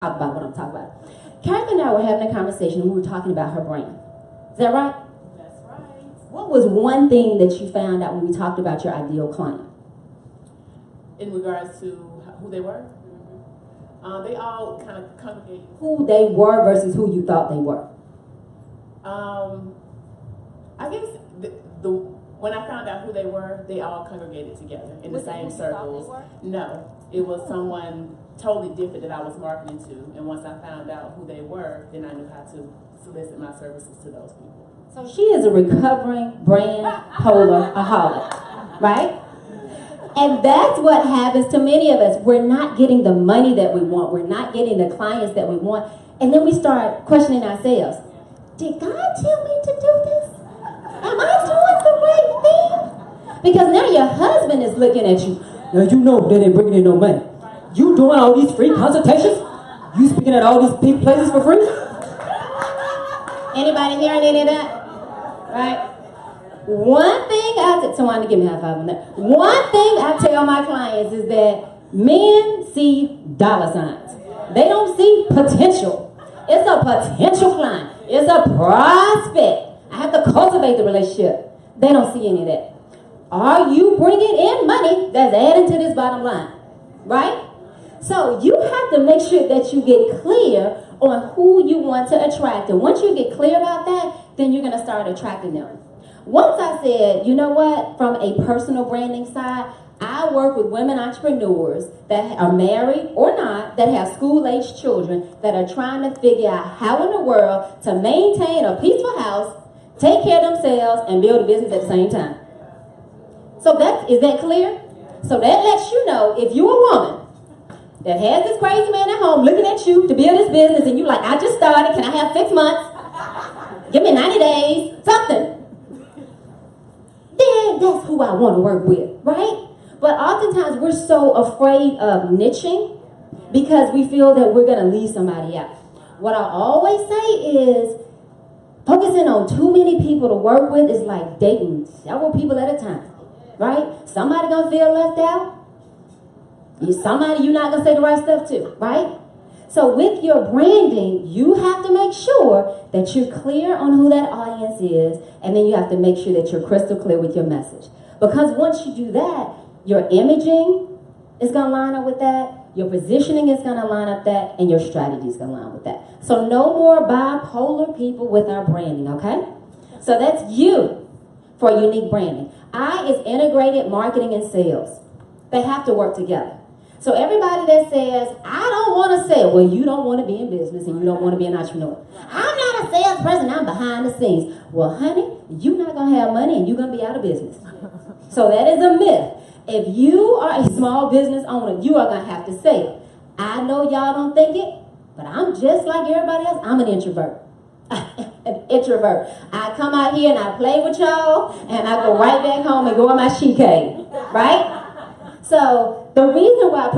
talk about what I'm talking about. Kathy and I were having a conversation and we were talking about her brand. Is that right? That's right. What was one thing that you found out when we talked about your ideal client? In regards to who they were, they all kind of congregate. Who they were versus who you thought they were. I guess the when I found out who they were, they all congregated together in the same circles. No, it was someone totally different that I was marketing to, and once I found out who they were, then I knew how to solicit my services to those people. So she is a recovering brand polar-aholic, right? And that's what happens to many of us. We're not getting the money that we want. We're not getting the clients that we want. And then we start questioning ourselves. Did God tell me to do this? Am I doing the right thing? Because now your husband is looking at you. Now you know they didn't bring in no money. You doing all these free consultations? You speaking at all these places for free? Anybody hearing any of that? Right? One thing someone to give me a high five on that. One thing I tell my clients is that men see dollar signs. They don't see potential. It's a potential client. It's a prospect. I have to cultivate the relationship. They don't see any of that. Are you bringing in money that's adding to this bottom line? Right? So you have to make sure that you get clear on who you want to attract. And once you get clear about that, then you're going to start attracting them. Once I said, you know what, from a personal branding side, I work with women entrepreneurs that are married or not, that have school-aged children, that are trying to figure out how in the world to maintain a peaceful house, take care of themselves, and build a business at the same time. So is that clear? So that lets you know if you're a woman that has this crazy man at home looking at you to build this business, and you're like, I just started, can I have 6 months? Give me 90 days, something. Then that's who I want to work with, right? But oftentimes we're so afraid of niching because we feel that we're going to leave somebody out. What I always say is focusing on too many people to work with is like dating several people at a time, right? Somebody going to feel left out. Somebody you're not going to say the right stuff to, right? So with your branding, you have to make sure that you're clear on who that audience is, and then you have to make sure that you're crystal clear with your message. Because once you do that, your imaging is going to line up with that, your positioning is going to line up that, and your strategy is going to line up with that. So no more bipolar people with our branding, okay? So that's you for unique branding. I is integrated marketing and sales. They have to work together. So everybody that says, I don't want to sell, well, you don't want to be in business and you don't want to be an entrepreneur. I'm not a salesperson, I'm behind the scenes. Well, honey, you're not going to have money and you're going to be out of business. So that is a myth. If you are a small business owner, you are going to have to sell. I know y'all don't think it, but I'm just like everybody else. I'm an introvert. An introvert. I come out here and I play with y'all and I go right back home and go in my she cave, right? So the reason why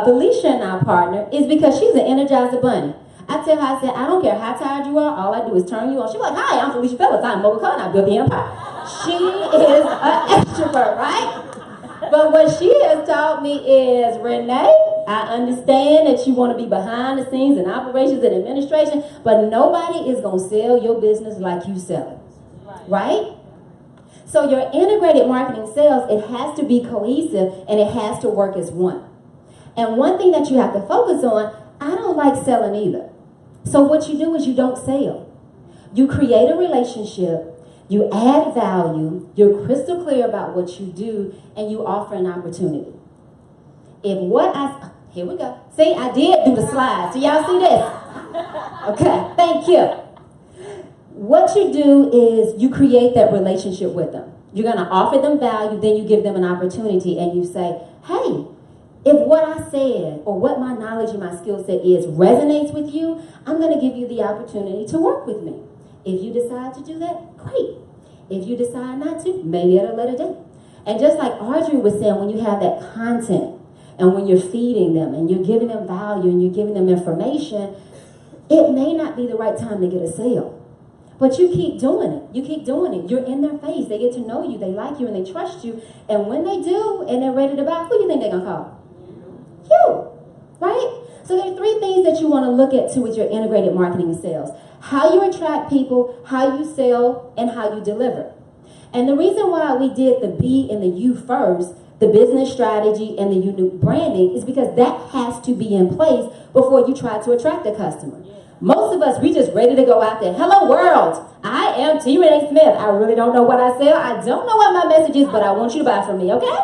Felicia and I partner is because she's an energizer bunny. I tell her, I said, I don't care how tired you are, all I do is turn you on. She's like, hi, I'm Felicia Phillips, I'm Mobile Code, and I built the empire. She is an extrovert, right? But what she has taught me is, Renee, I understand that you want to be behind the scenes in operations and administration, but nobody is going to sell your business like you sell it, right? So your integrated marketing sales, it has to be cohesive and it has to work as one. And one thing that you have to focus on, I don't like selling either. So what you do is you don't sell. You create a relationship, you add value, you're crystal clear about what you do, and you offer an opportunity. Here we go. See, I did do the slides. Do y'all see this? Okay, thank you. What you do is you create that relationship with them. You're going to offer them value, then you give them an opportunity, and you say, hey, if what I said or what my knowledge and my skill set is resonates with you, I'm going to give you the opportunity to work with me. If you decide to do that, great. If you decide not to, maybe at a later date. And just like Audrey was saying, when you have that content and when you're feeding them and you're giving them value and you're giving them information, it may not be the right time to get a sale. But you keep doing it. You keep doing it. You're in their face. They get to know you. They like you and they trust you. And when they do and they're ready to buy, who do you think they're going to call? You. Right? So So there are three things that you want to look at too with your integrated marketing and sales. How you attract people, how you sell, and how you deliver. And the reason why we did the B and the U first, the business strategy and the unique branding, is because that has to be in place before you try to attract a customer. Most of us, we just ready to go out there. Hello world, I am T. Renee Smith. I really don't know what I sell. I don't know what my message is, but I want you to buy from me, okay?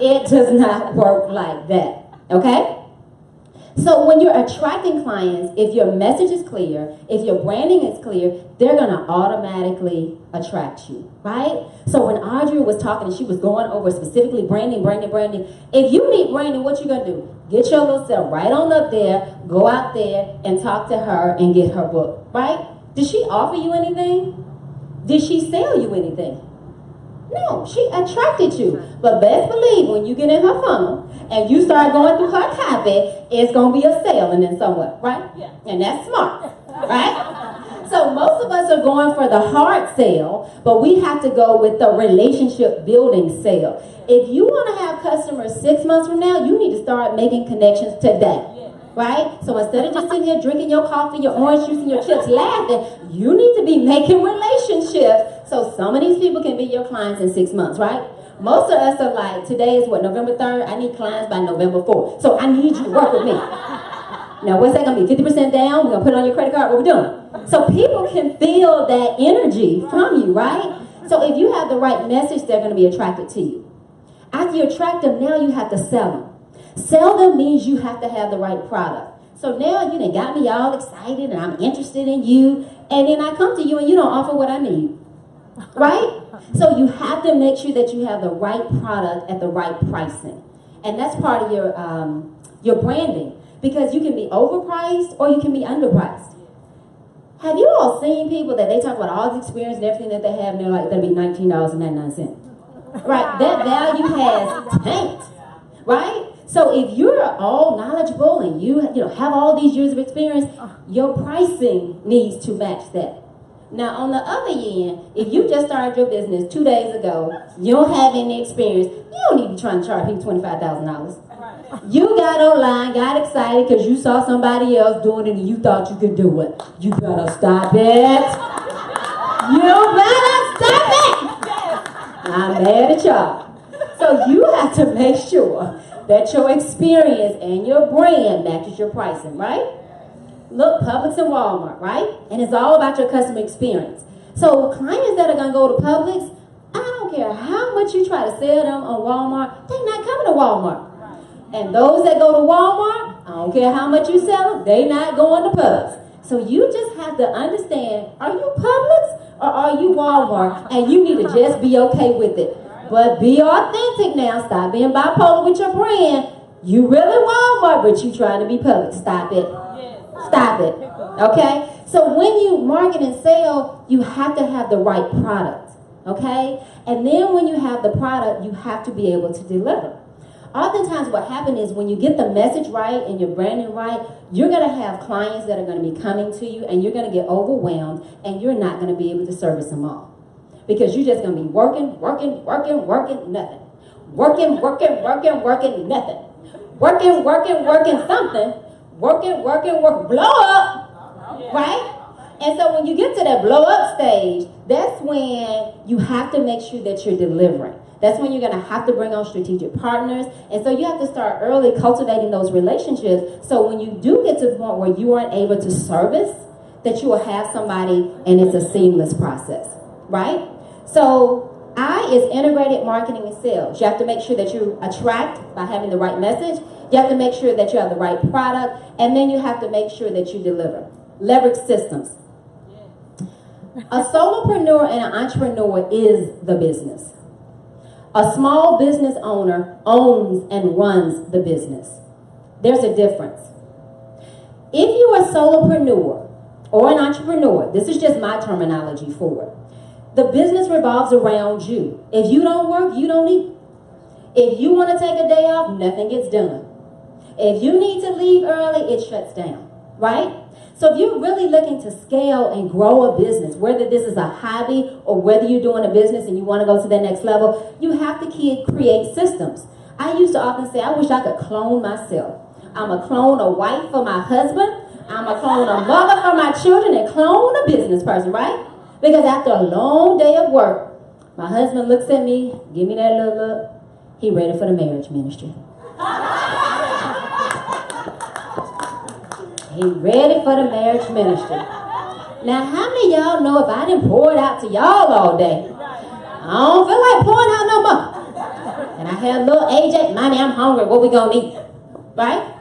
It does not work like that, okay? So when you're attracting clients, if your message is clear, if your branding is clear, they're going to automatically attract you, right? So when Audrey was talking and she was going over specifically branding, if you need branding, what you going to do? Get your little self right on up there, go out there and talk to her and get her book, right? Did she offer you anything? Did she sell you anything? No, she attracted you. But best believe when you get in her funnel and you start going through her copy, it's going to be a sale and then somewhere, right? Yeah. And that's smart, right? So most of us are going for the hard sale, but we have to go with the relationship building sale. If you want to have customers 6 months from now, you need to start making connections today. Right? So instead of just sitting here drinking your coffee, your orange juice, and your chips laughing, you need to be making relationships so some of these people can be your clients in 6 months, right? Most of us are like, today is what, November 3rd? I need clients by November 4th. So I need you to work with me. Now, what's that going to be? 50% down? We're going to put it on your credit card? What we doing? So people can feel that energy from you, right? So if you have the right message, they're going to be attracted to you. After you attract them, now you have to sell them. Sell them means you have to have the right product. So now you done got me all excited and I'm interested in you, and then I come to you and you don't offer what I need, right? So you have to make sure that you have the right product at the right pricing. And that's part of your branding, because you can be overpriced or you can be underpriced. Have you all seen people that they talk about all the experience and everything that they have and they're like, that'll be $19.99. Right? That value has tanked, right? So if you're all knowledgeable and you have all these years of experience, your pricing needs to match that. Now, on the other end, if you just started your business 2 days ago, you don't have any experience, you don't need to be trying to charge people $25,000. You got online, got excited because you saw somebody else doing it and you thought you could do it. You better stop it. You better stop it. I'm mad at y'all. So you have to make sure that your experience and your brand matches your pricing, right? Look, Publix and Walmart, right? And it's all about your customer experience. So clients that are going to go to Publix, I don't care how much you try to sell them on Walmart, they're not coming to Walmart. And those that go to Walmart, I don't care how much you sell them, they're not going to Publix. So you just have to understand, are you Publix or are you Walmart? And you need to just be okay with it. But be authentic now. Stop being bipolar with your brand. You really Walmart, but you trying to be Publix. Stop it. Stop it. Okay? So when you market and sell, you have to have the right product. Okay? And then when you have the product, you have to be able to deliver. Oftentimes what happens is when you get the message right and your branding right, you're going to have clients that are going to be coming to you and you're going to get overwhelmed and you're not going to be able to service them all. Because you're just going to be working, nothing. Working, nothing. Working, something. Working, blow up. Right? And so when you get to that blow up stage, that's when you have to make sure that you're delivering. That's when you're going to have to bring on strategic partners. And so you have to start early cultivating those relationships. So when you do get to the point where you aren't able to service, that you will have somebody and it's a seamless process. Right? So I is integrated marketing and sales. You have to make sure that you attract by having the right message. You have to make sure that you have the right product. And then you have to make sure that you deliver. Leverage systems. A solopreneur and an entrepreneur is the business. A small business owner owns and runs the business. There's a difference. If you're a solopreneur or an entrepreneur, this is just my terminology for it. The business revolves around you. If you don't work, you don't eat. If you want to take a day off, nothing gets done. If you need to leave early, it shuts down, right? So if you're really looking to scale and grow a business, whether this is a hobby or whether you're doing a business and you want to go to the next level, you have to create systems. I used to often say, I wish I could clone myself. I'm a clone a wife for my husband. I'm a clone a mother for my children, and clone a business person, right? Because after a long day of work, my husband looks at me, give me that little look. He ready for the marriage ministry. He ready for the marriage ministry. Now, how many of y'all know if I didn't pour it out to y'all all day, I don't feel like pouring out no more. And I had little AJ, mommy, I'm hungry. What we gonna eat? Right?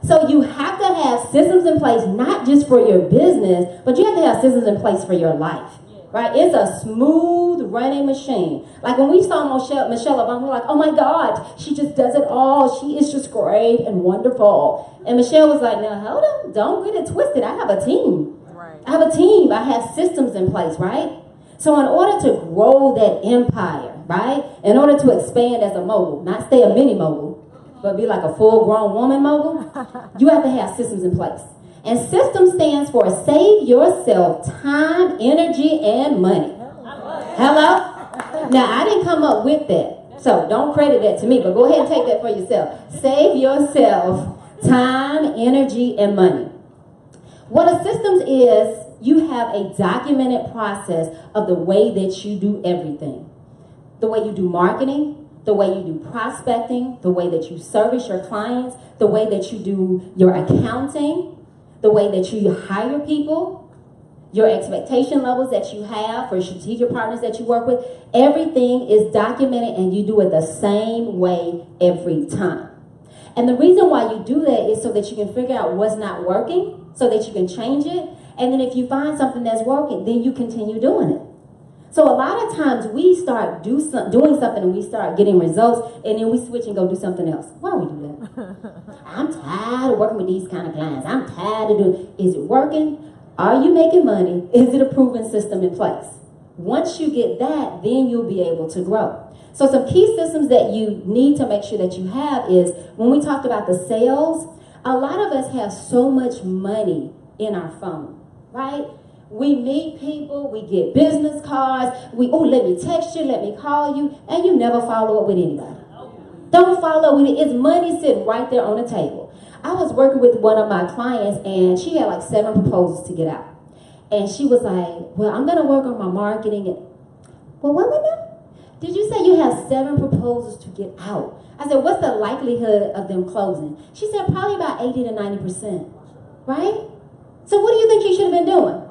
So you have to have systems in place, not just for your business, but you have to have systems in place for your life. Right? It's a smooth running machine. Like when we saw Michelle Obama, we're like, oh my God, she just does it all. She is just great and wonderful. And Michelle was like, now hold on, don't get it twisted. I have a team. Right. I have a team. I have systems in place, right? So in order to grow that empire, right? In order to expand as a mogul, not stay a mini mogul, but be like a full-grown woman mogul, you have to have systems in place. And system stands for save yourself time, energy, and money. Hello? Now, I didn't come up with that, so don't credit that to me, but go ahead and take that for yourself. Save yourself time, energy, and money. What a systems is, you have a documented process of the way that you do everything. The way you do marketing, the way you do prospecting, the way that you service your clients, the way that you do your accounting, the way that you hire people, your expectation levels that you have for strategic partners that you work with. Everything is documented and you do it the same way every time. And the reason why you do that is so that you can figure out what's not working, so that you can change it. And then if you find something that's working, then you continue doing it. So a lot of times we start doing something and we start getting results, and then we switch and go do something else. Why do we do that? I'm tired of working with these kind of clients. I'm tired of doing. Is it working? Are you making money? Is it a proven system in place? Once you get that, then you'll be able to grow. So some key systems that you need to make sure that you have is, when we talked about the sales, a lot of us have so much money in our phone, right? We meet people, we get business cards, let me text you, let me call you, and you never follow up with anybody. Don't follow with it. It's money sitting right there on the table. I was working with one of my clients, and she had like 7 proposals to get out. And she was like, well, I'm going to work on my marketing. Well, wait a minute. Did you say you have 7 proposals to get out? I said, what's the likelihood of them closing? She said, probably about 80 to 90%. Right? So what do you think you should have been doing?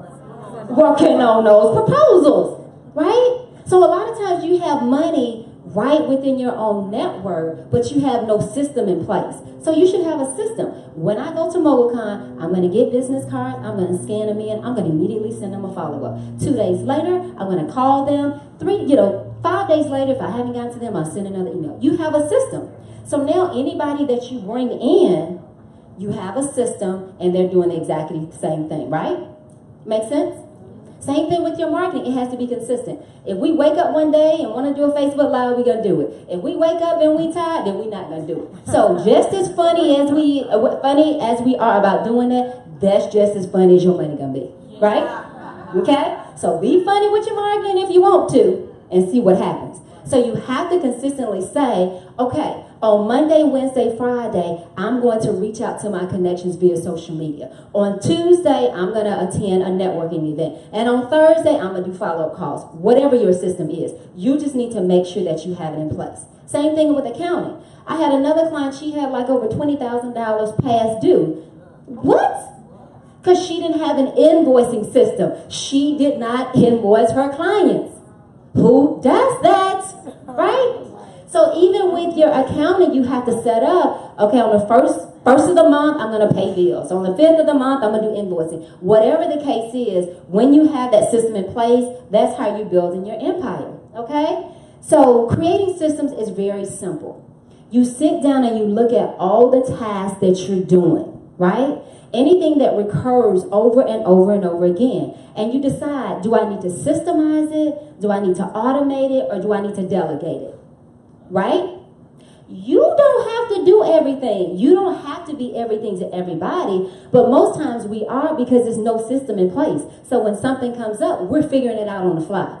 Working on those proposals, right? So a lot of times you have money right within your own network, but you have no system in place. So you should have a system. When I go to MobileCon, I'm going to get business cards, I'm going to scan them in, I'm going to immediately send them a follow-up. 2 days later, I'm going to call them. 5 days later, if I haven't gotten to them, I'll send another email. You have a system. So now anybody that you bring in, you have a system, and they're doing exactly the same thing, right? Make sense? Same thing with your marketing. It has to be consistent. If we wake up one day and want to do a Facebook Live, we're going to do it. If we wake up and we tired, then we're not going to do it. So just as funny as we are about doing that, that's just as funny as your money going to be. Right? Okay? So be funny with your marketing if you want to and see what happens. So you have to consistently say, okay, on Monday, Wednesday, Friday, I'm going to reach out to my connections via social media. On Tuesday, I'm going to attend a networking event. And on Thursday, I'm going to do follow-up calls. Whatever your system is, you just need to make sure that you have it in place. Same thing with accounting. I had another client, she had like over $20,000 past due. What? Because she didn't have an invoicing system. She did not invoice her clients. Who does that? Right? So even with your accounting, you have to set up, okay, on the first of the month, I'm going to pay bills. On the 5th of the month, I'm going to do invoicing. Whatever the case is, when you have that system in place, that's how you're building your empire, okay? So creating systems is very simple. You sit down and you look at all the tasks that you're doing, right? Anything that recurs over and over and over again. And you decide, do I need to systemize it? Do I need to automate it? Or do I need to delegate it? Right? You don't have to do everything. You don't have to be everything to everybody. But most times we are, because there's no system in place. So when something comes up, we're figuring it out on the fly.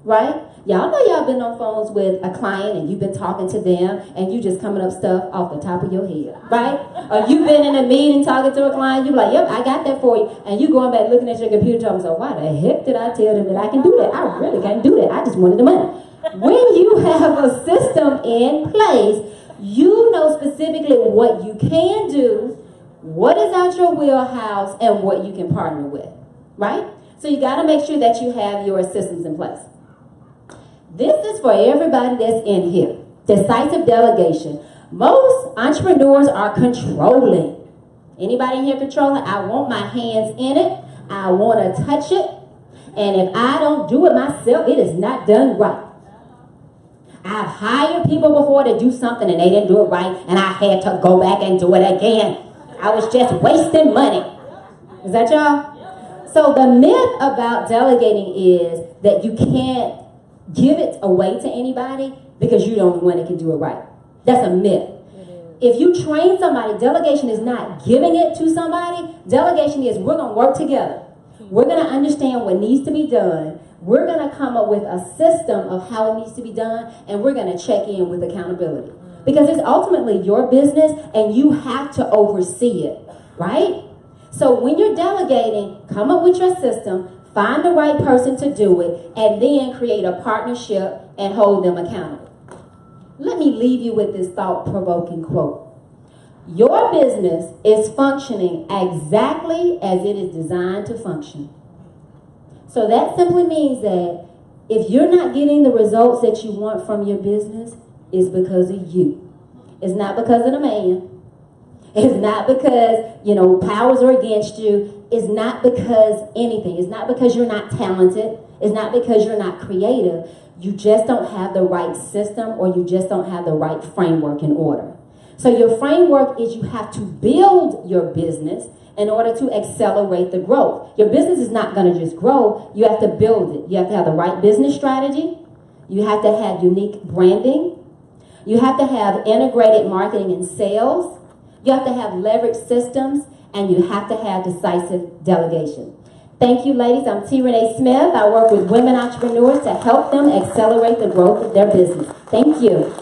Right? Y'all know y'all been on phones with a client and you've been talking to them and you just coming up stuff off the top of your head, right? Or you've been in a meeting talking to a client, you're like, yep, I got that for you. And you going back looking at your computer talking, so why the heck did I tell them that I can do that? I really can't do that. I just wanted the money. When you have a system in place, you know specifically what you can do, what is out your wheelhouse, and what you can partner with, right? So you got to make sure that you have your systems in place. This is for everybody that's in here. Decisive delegation. Most entrepreneurs are controlling. Anybody in here controlling? I want my hands in it. I want to touch it. And if I don't do it myself, it is not done right. I've hired people before to do something and they didn't do it right, and I had to go back and do it again. I was just wasting money. Is that y'all? So the myth about delegating is that you can't give it away to anybody because you're the only one that can do it right. That's a myth. If you train somebody, delegation is not giving it to somebody. Delegation is we're going to work together. We're going to understand what needs to be done. We're going to come up with a system of how it needs to be done, and we're going to check in with accountability. Because it's ultimately your business, and you have to oversee it, right? So when you're delegating, come up with your system, find the right person to do it, and then create a partnership and hold them accountable. Let me leave you with this thought-provoking quote. Your business is functioning exactly as it is designed to function. So that simply means that if you're not getting the results that you want from your business, it's because of you. It's not because of the man. It's not because, powers are against you. It's not because anything. It's not because you're not talented. It's not because you're not creative. You just don't have the right system, or you just don't have the right framework in order. So your framework is you have to build your business in order to accelerate the growth. Your business is not going to just grow. You have to build it. You have to have the right business strategy. You have to have unique branding. You have to have integrated marketing and sales. You have to have leverage systems, and you have to have decisive delegation. Thank you, ladies. I'm T. Renee Smith. I work with women entrepreneurs to help them accelerate the growth of their business. Thank you.